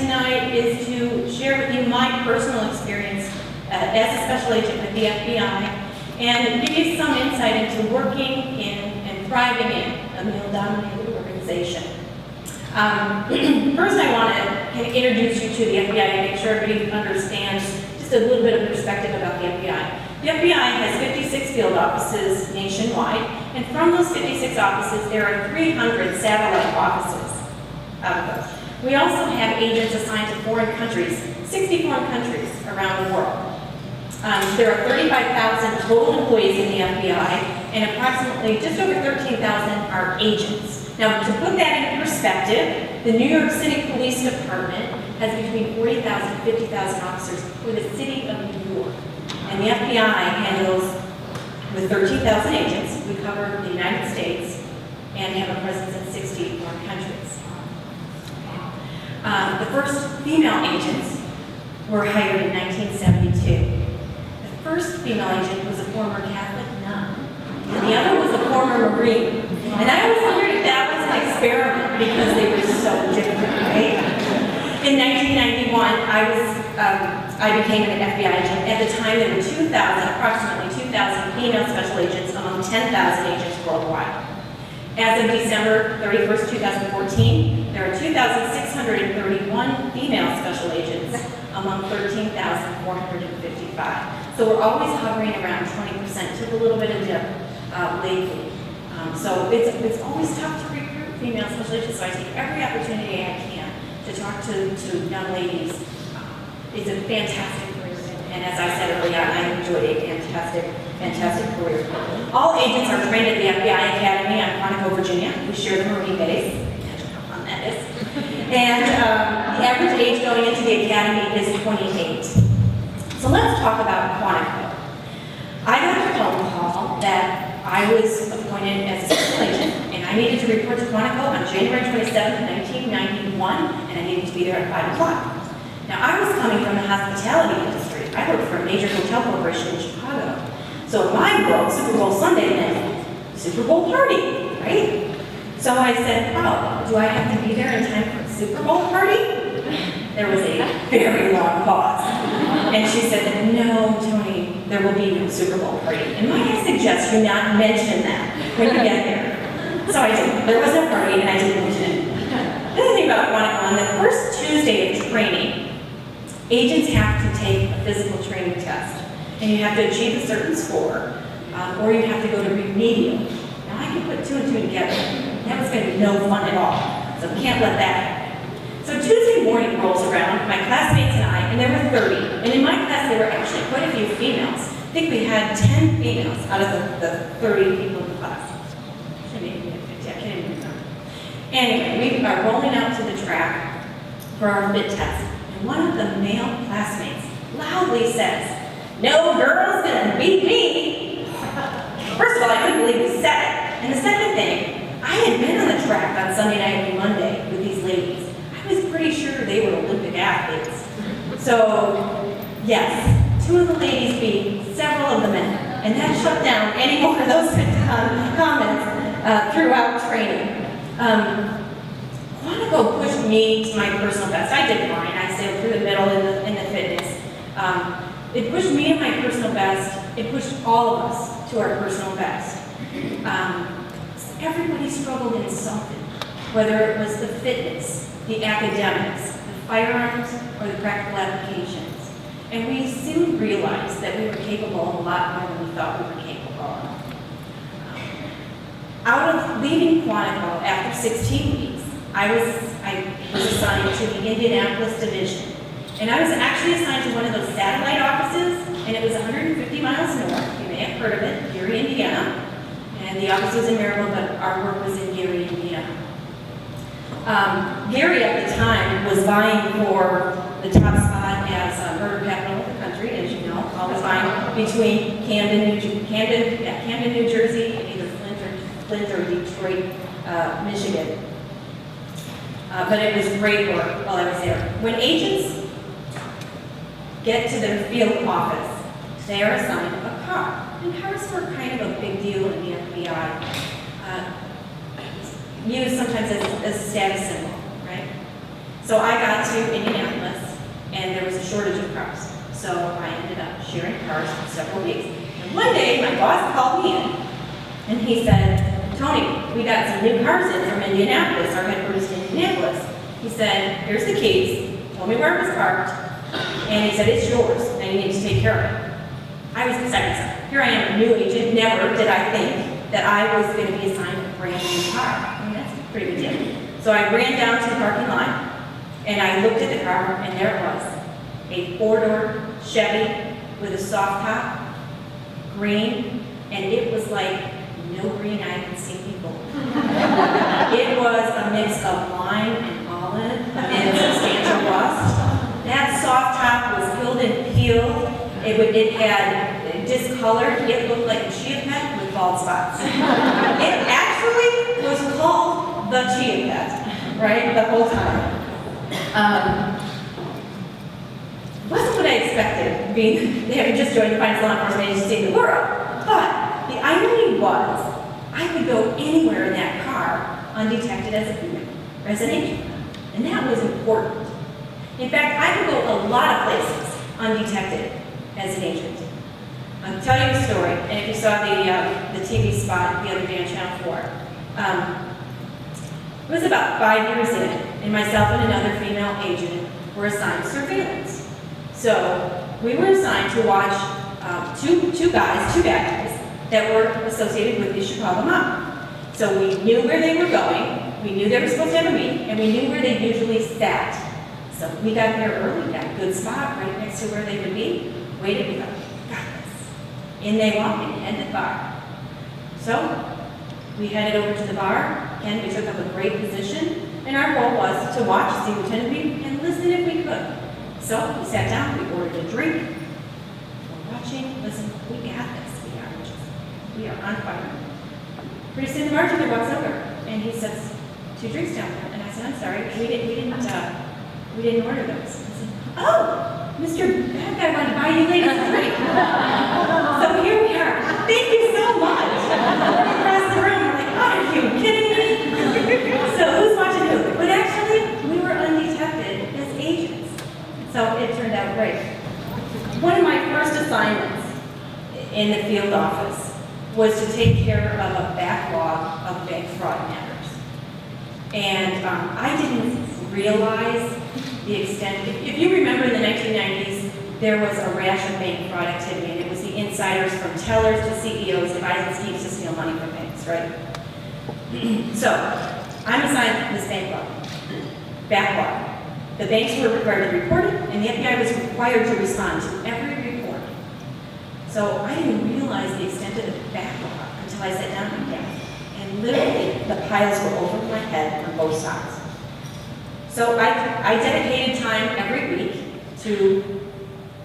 tonight is to share with you my personal experience as a special agent with the FBI and give you some insight into working in and thriving in a male-dominated organization. First, I want to kind of introduce you to the FBI and make sure everybody understands just a little bit of perspective about the FBI. The FBI has 56 field offices nationwide, and from those 56 offices, there are 300 satellite offices out of those. We also have agents assigned to foreign countries, 60 foreign countries around the world. There are 35,000 total employees in the FBI, and approximately just over 13,000 are agents. Now, to put that in perspective, the New York City Police Department has between 40,000 and 50,000 officers for the city of New York. And the FBI handles, with 13,000 agents, we cover the United States and have a presence in 60 foreign countries. The first female agents were hired in 1972. The first female agent was a former Catholic nun, and the other was a former Marine. And I always wondered if that was an experiment because they were so different, right? In 1991, I became an FBI agent. At the time, there were approximately 2,000 female special agents among 10,000 agents worldwide. As of December 31st, 2014, there are 2,631 female special agents among 13,455. So we're always hovering around 20%, took a little bit of dip lately. So it's always tough to recruit female special agents, so I take every opportunity I can to talk to young ladies. It's a fantastic career, and as I said earlier, I enjoyed a fantastic career. All agents are trained at the FBI Academy on Quantico, Virginia. We share the Marine base. Imagine how fun that is. And the average age going into the academy is 28. So let's talk about Quantico. I got a phone call that I was appointed as a special agent, and I needed to report to Quantico on January 27th, 1991, and I needed to be there at 5 o'clock. Now, I was coming from the hospitality industry. I worked for a major hotel corporation in Chicago. So in my world, Super Bowl Sunday meant Super Bowl party, right? So I said, oh, do I have to be there in time for a Super Bowl party? There was a very long pause. And she said, no, Toni, there will be no Super Bowl party. And might I suggest you not mention that when you get there? So I did. There was no party, and I didn't mention it. The other thing about Quantico, on the first Tuesday of training, agents have to take a physical training test. And you have to achieve a certain score, or you have to go to remedial. Now, I can put two and two together. That was going to be no fun at all. So we can't let that happen. So Tuesday morning rolls around, my classmates and I, and there were 30. And in my class, there were actually quite a few females. I think we had 10 females out of the 30 people in the class. Maybe 50, I can't even remember. Anyway, we are rolling out to the track for our fit test. And one of the male classmates loudly says, "No girl's gonna beat me." First of all, I couldn't believe he said it. And the second thing, I had been on the track on Sunday night and Monday with these ladies. I was pretty sure they were Olympic athletes. So, yes, two of the ladies beat several of the men. And that shut down any more of those comments throughout training. Quantico pushed me to my personal best. I did fine. I sailed through the middle in the fitness. It pushed me to my personal best. It pushed all of us to our personal best. Everybody struggled in something, whether it was the fitness, the academics, the firearms, or the practical applications. And we soon realized that we were capable of a lot more than we thought we were capable of. Out of leaving Quantico after 16 weeks, I was assigned to the Indianapolis division. And I was actually assigned to one of those satellite offices, and it was 150 miles north. You may have heard of it, Gary, Indiana. And the office was in Maryville, but our work was in Gary, Indiana. Gary at the time was vying for the top spot as murder capital of the country, as you know, always vying between Camden, New Jersey, and either Flint or Detroit, Michigan. But it was great work while I was there. When agents get to their field office, they are assigned a car. And cars were kind of a big deal in the FBI. Used sometimes as a status symbol, right? So I got to Indianapolis, and there was a shortage of cars. So I ended up sharing cars for several weeks. And one day, my boss called me in, and he said, Toni, we got some new cars in from Indianapolis, our headquarters in Indianapolis. He said, here's the keys, told me where it was parked, and he said, it's yours, and you need to take care of it. I was excited. Here I am, a new agent. Never did I think that I was going to be assigned a brand new car. I mean, that's a pretty good deal. So I ran down to the parking lot, and I looked at the car, and there it was. A four-door Chevy with a soft top, green, and it was like no green I had seen before. It was a mix of lime and olive and substantial rust. That soft top was filled and peeled. It had discolored. It looked like a chia pet with bald spots. It actually was called the chia pet, right, the whole time. Wasn't what I expected, being they had just joined the finance law enforcement agency in the world. But the irony was, I could go anywhere in that car undetected as a female, as an agent, and that was important. In fact, I could go a lot of places undetected as an agent. I'll tell you a story, and if you saw the TV spot the other day on Channel 4, it was about 5 years in, and myself and another female agent were assigned surveillance. So we were assigned to watch two bad guys that were associated with the Chicago mob. So we knew where they were going, we knew they were supposed to have a meeting, and we knew where they usually sat. So we got there early, got a good spot right next to where they would be, waited, we thought, got this. In they walked and headed to the bar. So we headed over to the bar, and we took up a great position, and our goal was to watch, see what and listen if we could. So we sat down, we ordered a drink, we're watching, listen, we got this, we are on fire. Pretty soon the bartender walks over, and he says, 2 drinks down there, and I said, I'm sorry, we didn't order those. I said, oh, Mr. Bad Guy wanted to buy you ladies a drink. So here we are, thank you so much. Across the room, we're like, oh, are you kidding me? So who's watching who? But actually, we were undetected as agents. So it turned out great. One of my first assignments in the field office was to take care of a backlog of bank fraud matters. And I didn't realize the extent. If you remember in the 1990s, there was a rash of bank fraud activity, and it was the insiders from tellers to CEOs devising schemes to steal money from banks, right? So I'm assigned this backlog. The banks were required to report it, and the FBI was required to respond to every report. So I didn't realize the extent of the backlog until I sat down and gasped. And literally, the piles were over my head on both sides. So I dedicated time every week to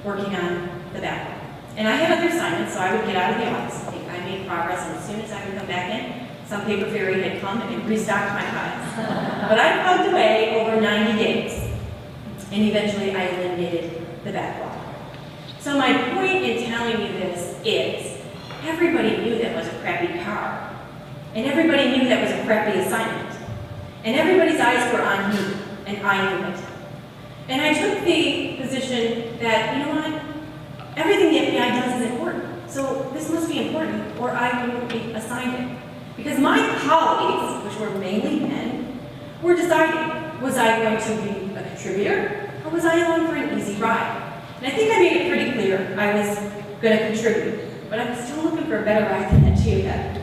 working on the backlog. And I had other assignments, so I would get out of the office. I made progress, and as soon as I would come back in, some paper fairy had come and restocked my piles. But I plugged away over 90 days. And eventually I eliminated the backlog. So my point in telling you this is, everybody knew that was a crappy car. And everybody knew that was a crappy assignment. And everybody's eyes were on me, and I knew it. And I took the position that, you know what, everything the FBI does is important. So this must be important, or I wouldn't be assigned it. Because my colleagues, which were mainly men, were deciding, was I going to be a contributor, or was I along for an easy ride? And I think I made it pretty clear I was going to contribute, but I was still looking for a better ride than that chia pet.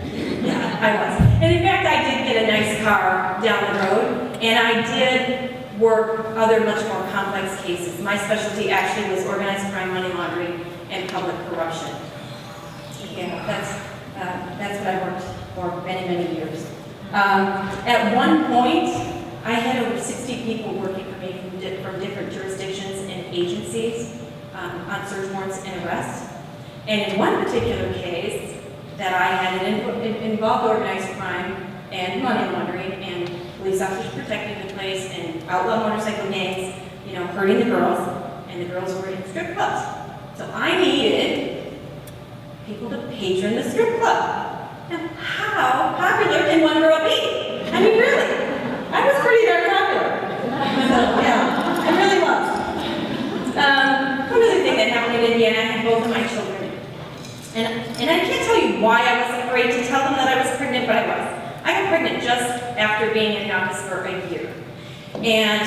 Yeah, I was. And in fact, I did get a nice car down the road, and I did work other much more complex cases. My specialty actually was organized crime, money laundering, and public corruption. Yeah, that's what I worked for many, many years. At one point, I had over 60 people working for me from different jurisdictions and agencies on search warrants and arrests. And in one particular case that I had, it involved organized crime and money laundering and police officers protecting the place and outlaw motorcycle gangs, hurting the girls, and the girls were in strip clubs. So I needed people to patron the strip club. Now, how popular can one girl be? I mean, really, I was pretty darn popular. So, yeah. me why I wasn't afraid to tell them that I was pregnant, but I was. I got pregnant just after being in the office for a year. And,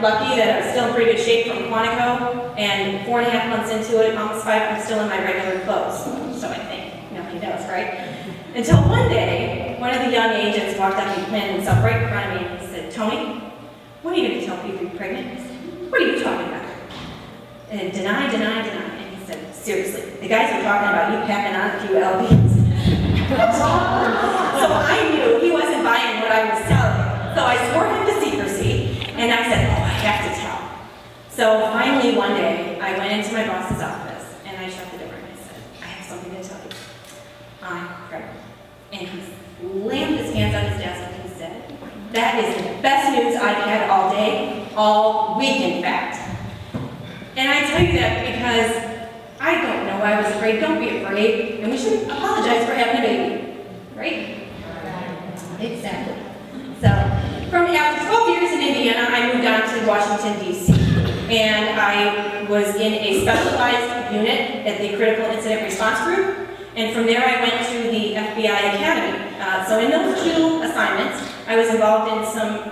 lucky that I was still in pretty good shape from Quantico, and 4.5 months into it, almost 5, I'm still in my regular clothes. So I think, nobody knows, right? Until one day, one of the young agents walked up and planted himself right in front of me and he said, Toni, when are you going to tell people you're pregnant? I said, what are you talking about? And deny. And he said, seriously, the guys are talking about you packing on a few LBs. So I knew he wasn't buying what I was telling. So I swore him to secrecy, and I said, oh, I have to tell. So finally one day, I went into my boss's office, and I shut the door, and I said, I have something to tell you. I'm pregnant. And he slammed his hands on his desk, and he said, that is the best news I've had all day, all week, in fact. And I tell you that because I don't know why I was afraid. Don't be afraid. And we should apologize for having a baby. Right? Exactly. So, after 12 years in Indiana, I moved on to Washington, D.C. And I was in a specialized unit at the Critical Incident Response Group. And from there, I went to the FBI Academy. So in those 2 assignments, I was involved in some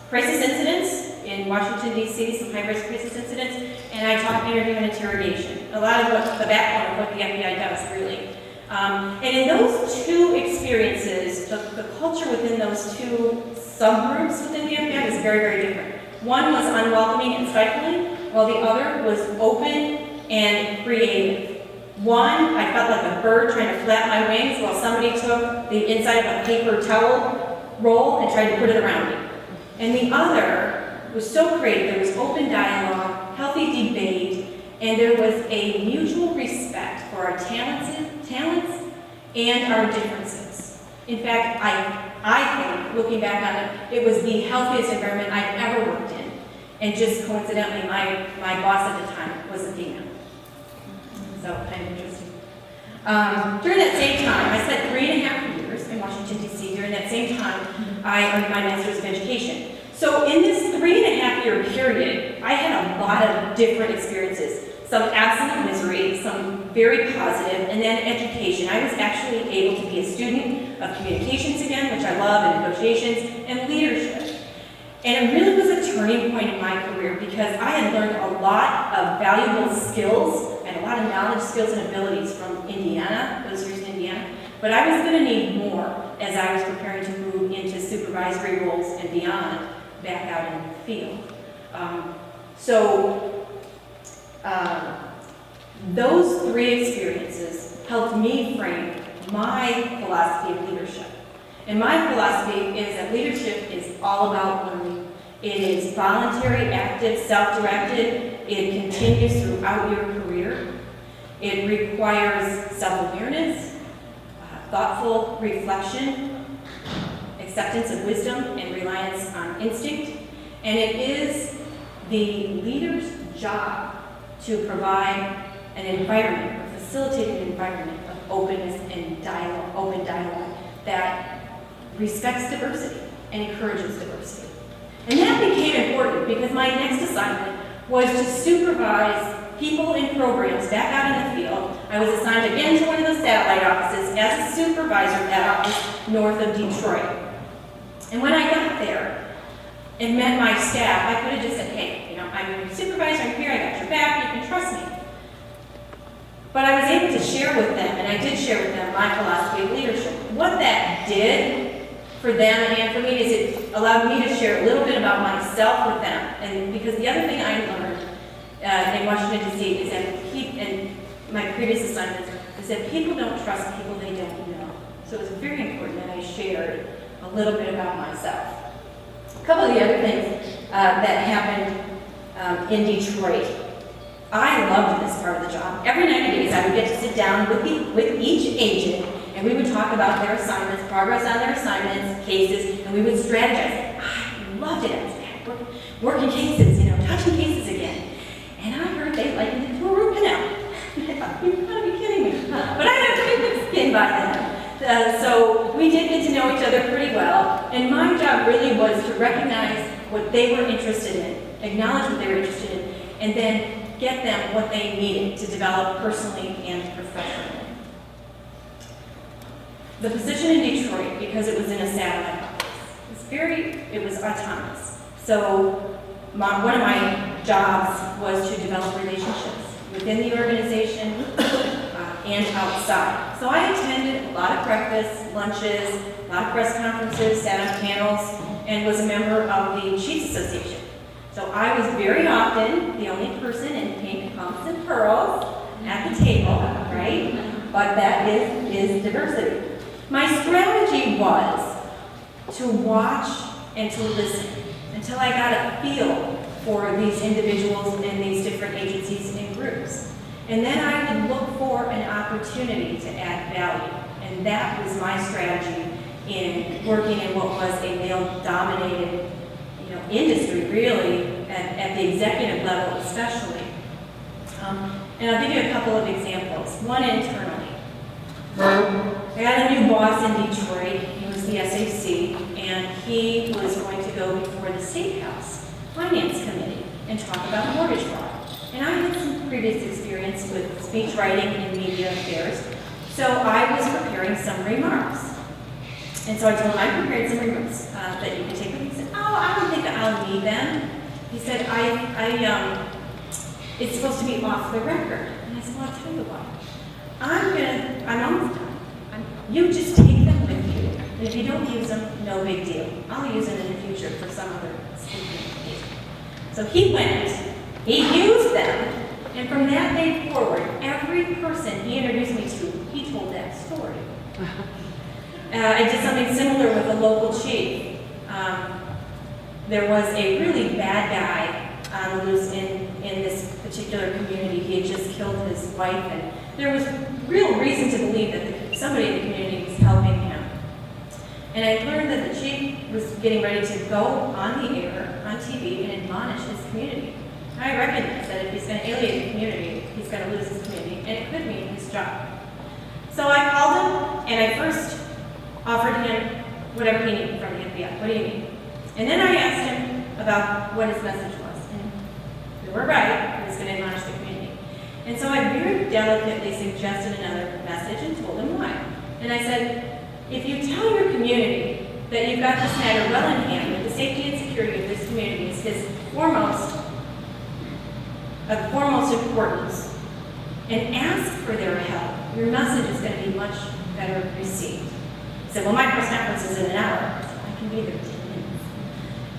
crisis incidents in Washington, D.C., some high-risk crisis incidents, and I taught interview and interrogation. A lot of the backbone of what the FBI does, really. And in those 2 experiences, the culture within those 2 subgroups within the FBI was very, very different. One was unwelcoming and stifling, while the other was open and creative. One, I felt like a bird trying to flap my wings while somebody took the inside of a paper towel roll and tried to put it around me. And the other was so great. There was open dialogue, healthy debate, and there was a mutual respect for our talents and our differences. In fact, I think, looking back on it, it was the healthiest environment I've ever worked in. And just coincidentally, my boss at the time was a female. So, kind of interesting. During that same time, I spent 3.5 years in Washington, D.C. During that same time, I earned my Master's of Education. So in this 3.5-year period, I had a lot of different experiences. Some absolute misery, some very positive, and then education. I was actually able to be a student of communications again, which I love, and negotiations, and leadership. And it really was a turning point in my career because I had learned a lot of valuable skills and a lot of knowledge, skills, and abilities from Indiana, those years in Indiana. But I was going to need more as I was preparing to move into supervisory roles and beyond back out in the field. Those 3 experiences helped me frame my philosophy of leadership. And my philosophy is that leadership is all about learning. It is voluntary, active, self-directed. It continues throughout your career. It requires self-awareness, thoughtful reflection, acceptance of wisdom, and reliance on instinct. And it is the leader's job to provide an environment, or facilitate an environment of openness and dialogue, open dialogue that respects diversity and encourages diversity. And that became important because my next assignment was to supervise people in programs back out in the field. I was assigned again to one of the satellite offices as a supervisor at that office north of Detroit. And when I got there and met my staff, I could have just said, hey, I'm your supervisor, I'm here, I got your back, you can trust me. But I was able to share with them, and I did share with them my philosophy of leadership. What that did for them and for me is it allowed me to share a little bit about myself with them. And because the other thing I learned in Washington, D.C. is that in my previous assignments is that people don't trust people they don't know. So it was very important that I shared a little bit about myself. A couple of the other things that happened in Detroit. I loved this part of the job. Every 90 days I would get to sit down with each agent and we would talk about their assignments, progress on their assignments, cases, and we would strategize. I loved it. I was back working cases, touching cases again. And I heard they likened it to a root canal. I thought, you've got to be kidding me. But I had a pretty good skin by then. So we did get to know each other pretty well. And my job really was to recognize what they were interested in, acknowledge what they were interested in, and then get them what they needed to develop personally and professionally. the position in Detroit, because it was in a satellite office, it was autonomous. So one of my jobs was to develop relationships within the organization and outside. So I attended a lot of breakfasts, lunches, a lot of press conferences, sat on panels, and was a member of the Chiefs Association. So I was very often the only person in pink pumps and pearls at the table, right? But that is diversity. My strategy was to watch and to listen until I got a feel for these individuals and these different agencies and groups. And then I would look for an opportunity to add value. And that was my strategy in working in what was a male-dominated industry, really, at the executive level especially. And I'll give you a couple of examples. One internally. I got a new boss in Detroit. He was the SAC, and he was going to go before the State House Finance Committee and talk about mortgage fraud. And I had some previous experience with speech writing and media affairs, so I was preparing some remarks. And so I told him, I'm preparing some remarks that you can take with me. He said, oh, I don't think I'll need them. He said, it's supposed to be off the record. And I said, well, I'll tell you what. I'm almost done. You just take them with you. And if you don't use them, no big deal. I'll use them in the future for some other speaking occasion. So he went, he used them, and from that day forward, every person he introduced me to, he told that story. I did something similar with a local chief. There was a really bad guy on the loose in this particular community. He had just killed his wife, and there was real reason to believe that somebody in the community was helping him. And I learned that the chief was getting ready to go on the air, on TV, and admonish his community. And I recognized that if he's going to alienate the community, he's going to lose his community, and it could mean his job. So I called him, and I first offered him whatever he needed from the FBI. What do you need? And then I asked him about what his message was. And we were right, he was going to admonish the community. And so I very delicately suggested another message and told him why. And I said, if you tell your community that you've got this matter well in hand, that the safety and security of this community is his foremost importance, and ask for their help, your message is going to be much better received. He said, well, my press conference is in an hour. I said, I can be there in 10 minutes.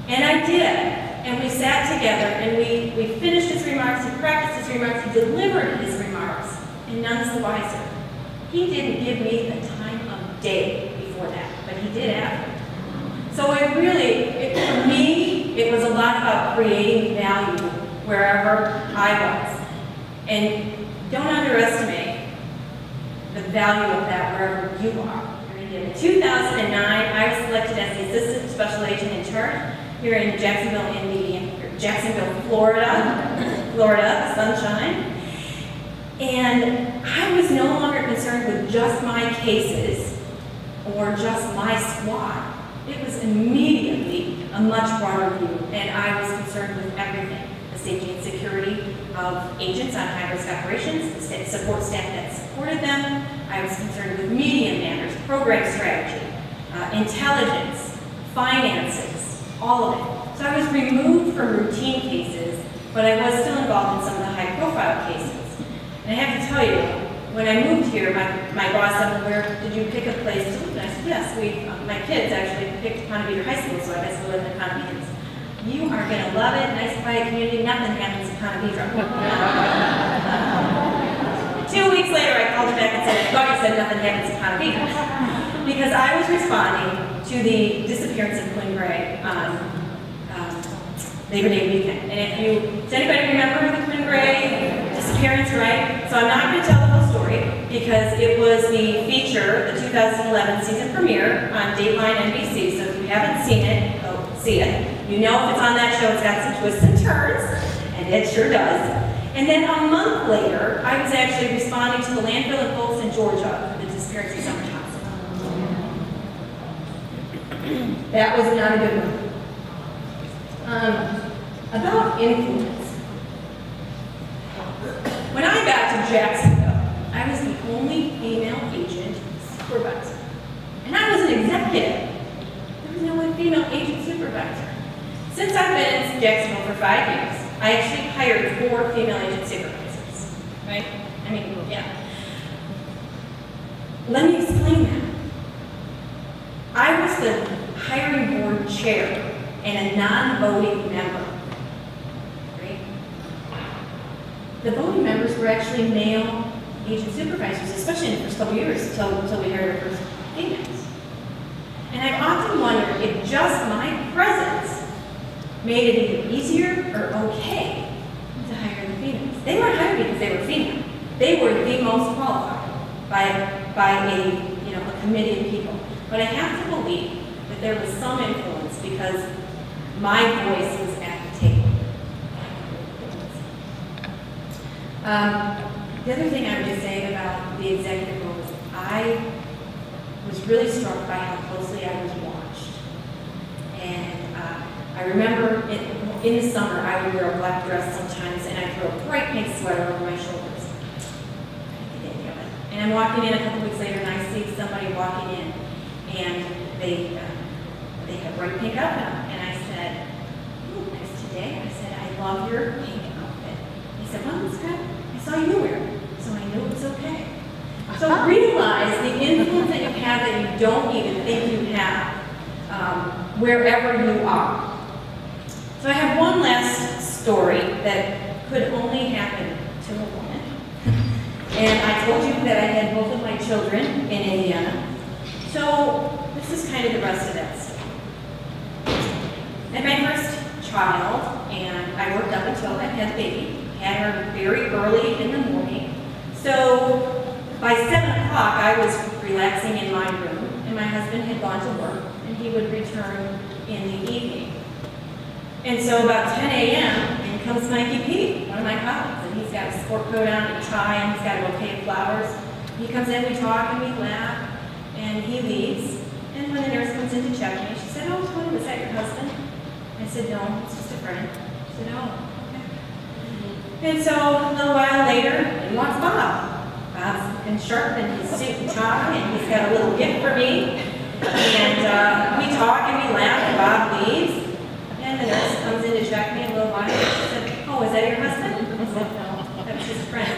And I did. And we sat together and we finished his remarks, he practiced his remarks, he delivered his remarks, and none's the wiser. He didn't give me the time of day before that, but he did after. So for me, it was a lot about creating value wherever I was. And don't underestimate the value of that wherever you are. In 2009, I was selected as the Assistant Special Agent in charge here in Jacksonville, Florida, sunshine. And I was no longer concerned with just my cases or just my squad. It was immediately a much broader view, and I was concerned with everything. The safety and security of agents on high-risk operations, the support staff that supported them. I was concerned with media matters, program strategy, intelligence, finances, all of it. So I was removed from routine cases, but I was still involved in some of the high-profile cases. And I have to tell you, when I moved here, my boss said, where did you pick a place to live? And I said, yes, my kids actually picked Ponte Vedra High School, so I guess we live in Ponte Vedra. You are going to love it, nice quiet community, nothing happens in Ponte Vedra. 2 weeks later, I called her back and said, I thought you said nothing happens in Ponte Vedra. Because I was responding to the disappearance of Quinn Gray on Labor Day weekend. And does anybody remember the Quinn Gray disappearance, right? So I'm not going to tell the whole story because it was the feature, the 2011 season premiere on Dateline NBC. So if you haven't seen it, go see it. You know if it's on that show, it's got some twists and turns, and it sure does. And then a month later, I was actually responding to the landfill in Folsom, Georgia, for the disappearance of Summer Thompson. That was not a good one. About influence. When I got to Jacksonville, I was the only female agent supervisor. an executive. There was no female agent supervisor. Since I've been in Jacksonville for 5 years, I actually hired 4 female agent supervisors, right? I mean, yeah. Let me explain that. I was the hiring board chair and a non-voting member, right? The voting members were actually male agent supervisors, especially in the first couple years until we hired our first females. And I've often wondered if just my presence made it either easier or okay to hire the females. They weren't hired because they were female. They were the most qualified by a committee of people. But I have to believe that there was some influence because my voice was at the table. The other thing I would just say about the executive role is I was really struck by how closely I was watched. And I remember in the summer I would wear a black dress sometimes and I'd throw a bright pink sweater over my shoulders. And I'm walking in a couple weeks later and I see somebody walking in and they have bright pink outfit on. And I said, "Ooh, nice today." I said, "I love your pink outfit." He said, "Well, it's good. I saw you wear it, so I knew it was okay." So realize the influence that you have that you don't even think you have wherever you are. So I have one last story that could only happen to a woman. And I told you that I had both of my children in Indiana. So this is kind of the rest of that story. I had my first child, and I worked up until I had the baby. Had her very early in the morning. So by 7 o'clock, I was relaxing in my room, and my husband had gone to work, and he would return in the evening. And so about 10 a.m., in comes Mikey P, one of my colleagues, and he's got a sport coat on and a tie, and he's got a bouquet of flowers. He comes in, we talk, and we laugh, and he leaves. And when the nurse comes in to check me, she said, "Oh, Toni, was that your husband?" I said, "No, it's just a friend." She said, "Oh, okay." And so a little while later, in walks Bob. Bob's looking sharp in his suit and tie, and he's got a little gift for me. And we talk and we laugh, and Bob leaves. And the nurse comes in to check me a little while. She said, "Oh, is that your husband?" I said, "No, that was just a friend."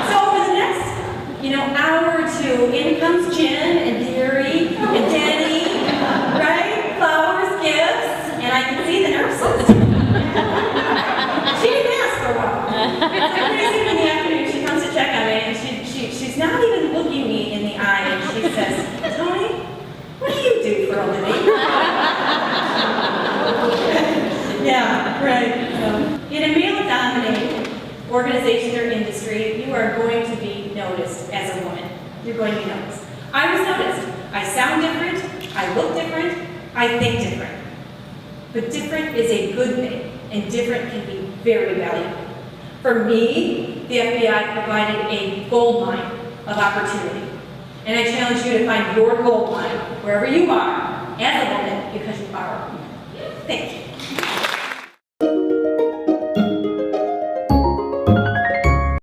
So for the next, hour or two, in comes Jen and Gary and Denny, right? Flowers, gifts, and I can see the nurses. She didn't ask for a while. It's like crazy in the afternoon, she comes to check on me, and she's not even looking me in the eye, and she says, "Toni, what do you do for a living?" Yeah, right. In a male-dominated organization or industry, you are going to be noticed as a woman. You're going to be noticed. I was noticed. I sound different, I look different, I think different. But different is a good thing, and different can be very valuable. For me, the FBI provided a gold mine of opportunity. And I challenge you to find your gold mine wherever you are as a woman, because you are a woman. Thank you.